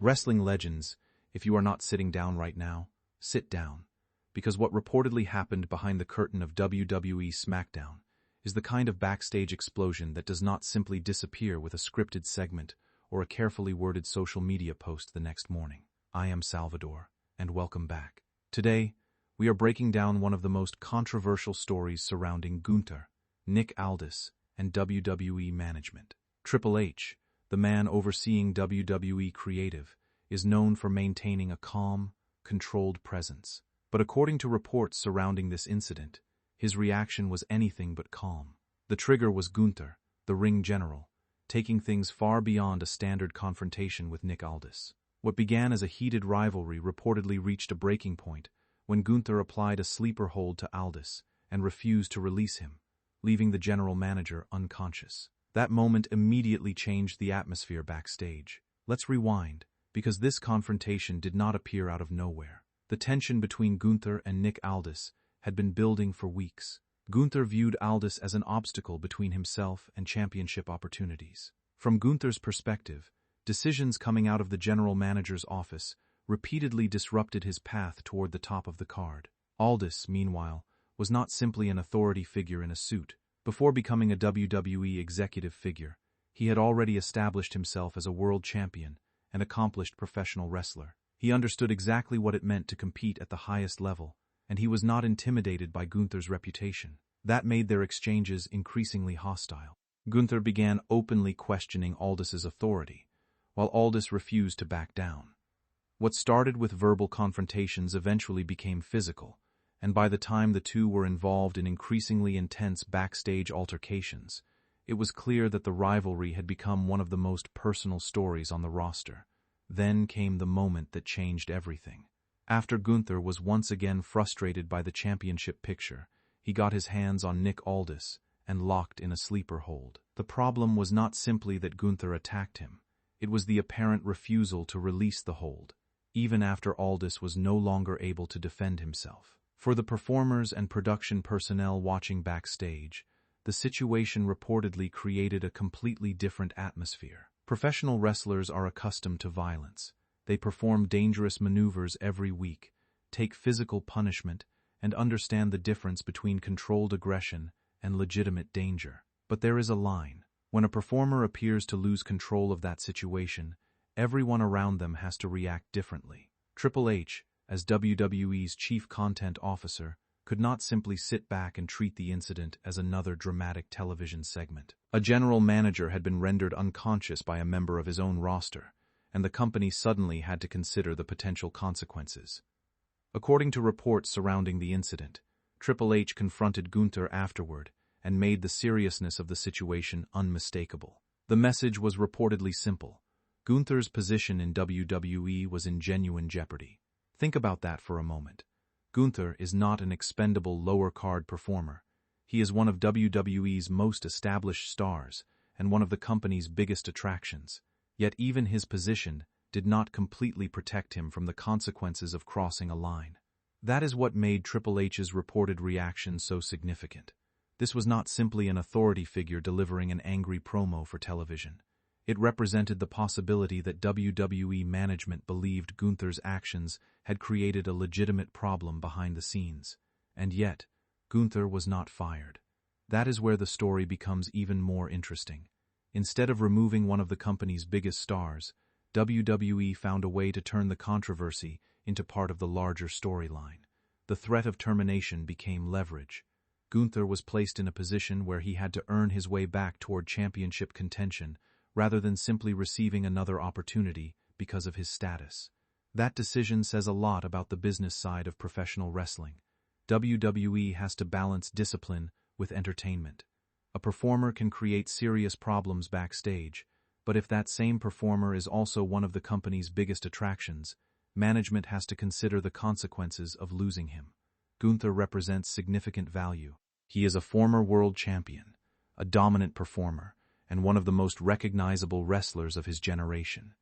Wrestling legends, if you are not sitting down right now, sit down. Because what reportedly happened behind the curtain of WWE SmackDown is the kind of backstage explosion that does not simply disappear with a scripted segment or a carefully worded social media post the next morning. I am Salvador, and welcome back. Today, we are breaking down one of the most controversial stories surrounding Gunther, Nick Aldis, and WWE management. Triple H, the man overseeing WWE creative, is known for maintaining a calm, controlled presence. But according to reports surrounding this incident, his reaction was anything but calm. The trigger was Gunther, the ring general, taking things far beyond a standard confrontation with Nick Aldis. What began as a heated rivalry reportedly reached a breaking point when Gunther applied a sleeper hold to Aldis and refused to release him, leaving the general manager unconscious. That moment immediately changed the atmosphere backstage. Let's rewind, because this confrontation did not appear out of nowhere. The tension between Gunther and Nick Aldis had been building for weeks. Gunther viewed Aldis as an obstacle between himself and championship opportunities. From Gunther's perspective, decisions coming out of the general manager's office repeatedly disrupted his path toward the top of the card. Aldis, meanwhile, was not simply an authority figure in a suit. Before becoming a WWE executive figure, he had already established himself as a world champion and accomplished professional wrestler. He understood exactly what it meant to compete at the highest level, and he was not intimidated by Gunther's reputation. That made their exchanges increasingly hostile. Gunther began openly questioning Aldis's authority, while Aldis refused to back down. What started with verbal confrontations eventually became physical, and by the time the two were involved in increasingly intense backstage altercations, it was clear that the rivalry had become one of the most personal stories on the roster. Then came the moment that changed everything. After Gunther was once again frustrated by the championship picture, he got his hands on Nick Aldis and locked in a sleeper hold. The problem was not simply that Gunther attacked him. It was the apparent refusal to release the hold, even after Aldis was no longer able to defend himself. For the performers and production personnel watching backstage, the situation reportedly created a completely different atmosphere. Professional wrestlers are accustomed to violence. They perform dangerous maneuvers every week, take physical punishment, and understand the difference between controlled aggression and legitimate danger. But there is a line. When a performer appears to lose control of that situation, everyone around them has to react differently. Triple H, as WWE's chief content officer, could not simply sit back and treat the incident as another dramatic television segment. A general manager had been rendered unconscious by a member of his own roster, and the company suddenly had to consider the potential consequences. According to reports surrounding the incident, Triple H confronted Gunther afterward and made the seriousness of the situation unmistakable. The message was reportedly simple. Gunther's position in WWE was in genuine jeopardy. Think about that for a moment. Gunther is not an expendable lower-card performer. He is one of WWE's most established stars and one of the company's biggest attractions. Yet even his position did not completely protect him from the consequences of crossing a line. That is what made Triple H's reported reaction so significant. This was not simply an authority figure delivering an angry promo for television. It represented the possibility that WWE management believed Gunther's actions had created a legitimate problem behind the scenes. And yet, Gunther was not fired. That is where the story becomes even more interesting. Instead of removing one of the company's biggest stars, WWE found a way to turn the controversy into part of the larger storyline. The threat of termination became leverage. Gunther was placed in a position where he had to earn his way back toward championship contention, rather than simply receiving another opportunity because of his status. That decision says a lot about the business side of professional wrestling. WWE has to balance discipline with entertainment. A performer can create serious problems backstage, but if that same performer is also one of the company's biggest attractions, management has to consider the consequences of losing him. Gunther represents significant value. He is a former world champion, a dominant performer, and one of the most recognizable wrestlers of his generation.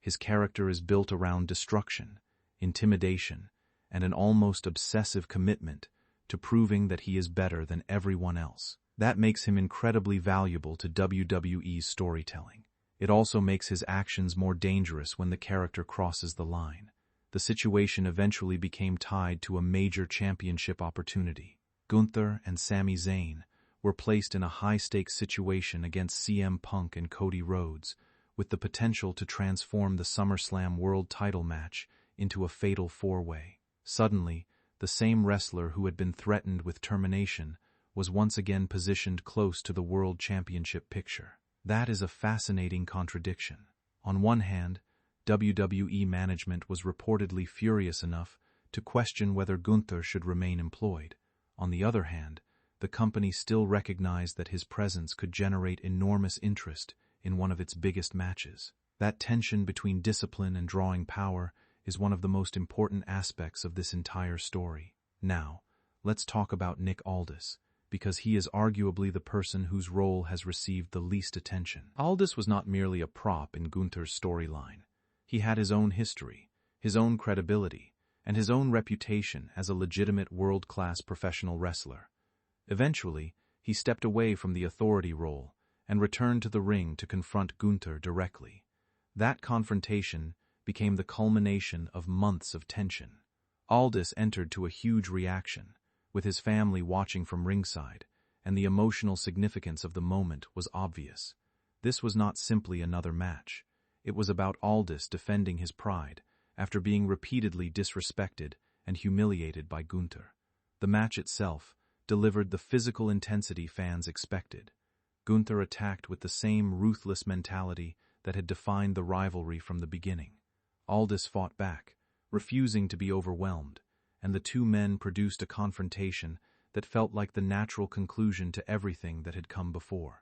His character is built around destruction, intimidation, and an almost obsessive commitment to proving that he is better than everyone else. That makes him incredibly valuable to WWE's storytelling. it also makes his actions more dangerous when the character crosses the line. The situation eventually became tied to a major championship opportunity. Gunther and Sami Zayn were placed in a high-stakes situation against CM Punk and Cody Rhodes, with the potential to transform the SummerSlam World title match into a fatal four-way. Suddenly, the same wrestler who had been threatened with termination was once again positioned close to the World Championship picture. That is a fascinating contradiction. On one hand, WWE management was reportedly furious enough to question whether Gunther should remain employed. On the other hand, the company still recognized that his presence could generate enormous interest in one of its biggest matches. That tension between discipline and drawing power is one of the most important aspects of this entire story. Now, let's talk about Nick Aldis, because he is arguably the person whose role has received the least attention. Aldis was not merely a prop in Gunther's storyline. He had his own history, his own credibility, and his own reputation as a legitimate world-class professional wrestler. Eventually, he stepped away from the authority role and returned to the ring to confront Gunther directly. That confrontation became the culmination of months of tension. Aldis entered to a huge reaction, with his family watching from ringside, and the emotional significance of the moment was obvious. This was not simply another match. It was about Aldis defending his pride after being repeatedly disrespected and humiliated by Gunther. The match itself delivered the physical intensity fans expected. Gunther attacked with the same ruthless mentality that had defined the rivalry from the beginning. Aldis fought back, refusing to be overwhelmed, and the two men produced a confrontation that felt like the natural conclusion to everything that had come before.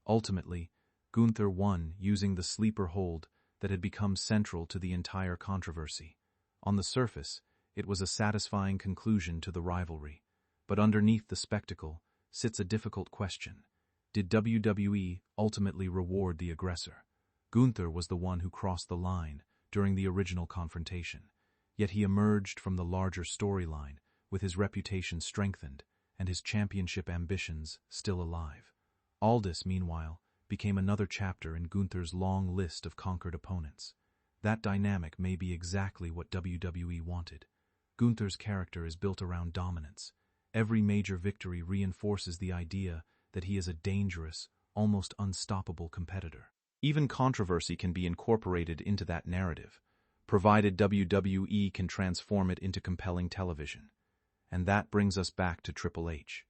Ultimately, Gunther won using the sleeper hold that had become central to the entire controversy. On the surface, it was a satisfying conclusion to the rivalry, but underneath the spectacle sits a difficult question. Did WWE ultimately reward the aggressor? Gunther was the one who crossed the line during the original confrontation, yet he emerged from the larger storyline with his reputation strengthened and his championship ambitions still alive. Aldis, meanwhile, became another chapter in Gunther's long list of conquered opponents. That dynamic may be exactly what WWE wanted. Gunther's character is built around dominance. Every major victory reinforces the idea that he is a dangerous, almost unstoppable competitor. Even controversy can be incorporated into that narrative, provided WWE can transform it into compelling television. And that brings us back to Triple H.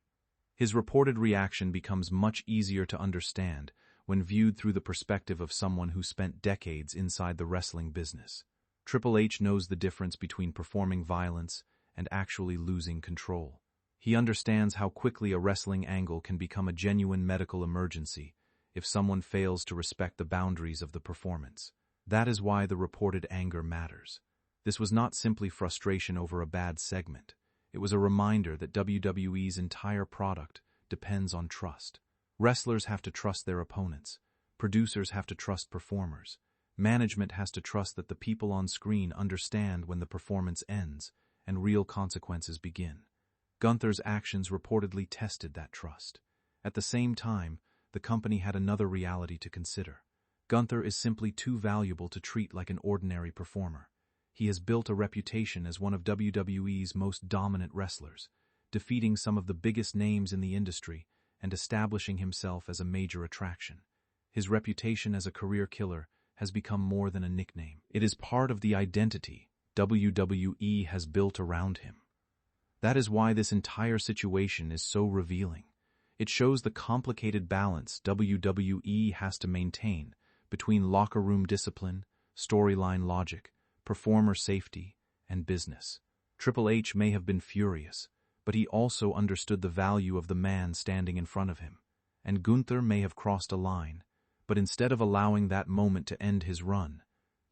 His reported reaction becomes much easier to understand when viewed through the perspective of someone who spent decades inside the wrestling business. Triple H knows the difference between performing violence and actually losing control. He understands how quickly a wrestling angle can become a genuine medical emergency if someone fails to respect the boundaries of the performance. That is why the reported anger matters. This was not simply frustration over a bad segment. It was a reminder that WWE's entire product depends on trust. Wrestlers have to trust their opponents. Producers have to trust performers. Management has to trust that the people on screen understand when the performance ends and real consequences begin. Gunther's actions reportedly tested that trust. At the same time, the company had another reality to consider. Gunther is simply too valuable to treat like an ordinary performer. He has built a reputation as one of WWE's most dominant wrestlers, defeating some of the biggest names in the industry and establishing himself as a major attraction. His reputation as a career killer has become more than a nickname. It is part of the identity WWE has built around him. That is why this entire situation is so revealing. It shows the complicated balance WWE has to maintain between locker room discipline, storyline logic, performer safety, and business. Triple H may have been furious, but he also understood the value of the man standing in front of him. And Gunther may have crossed a line, but instead of allowing that moment to end his run,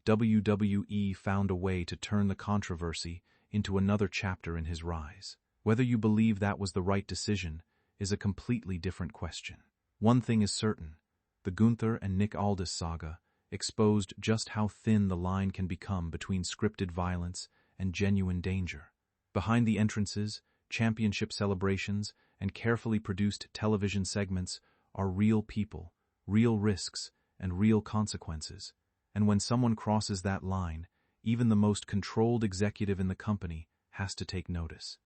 WWE found a way to turn the controversy into another chapter in his rise. Whether you believe that was the right decision is a completely different question. One thing is certain, the Gunther and Nick Aldis saga exposed just how thin the line can become between scripted violence and genuine danger. Behind the entrances, championship celebrations, and carefully produced television segments are real people, real risks, and real consequences. And when someone crosses that line, even the most controlled executive in the company has to take notice.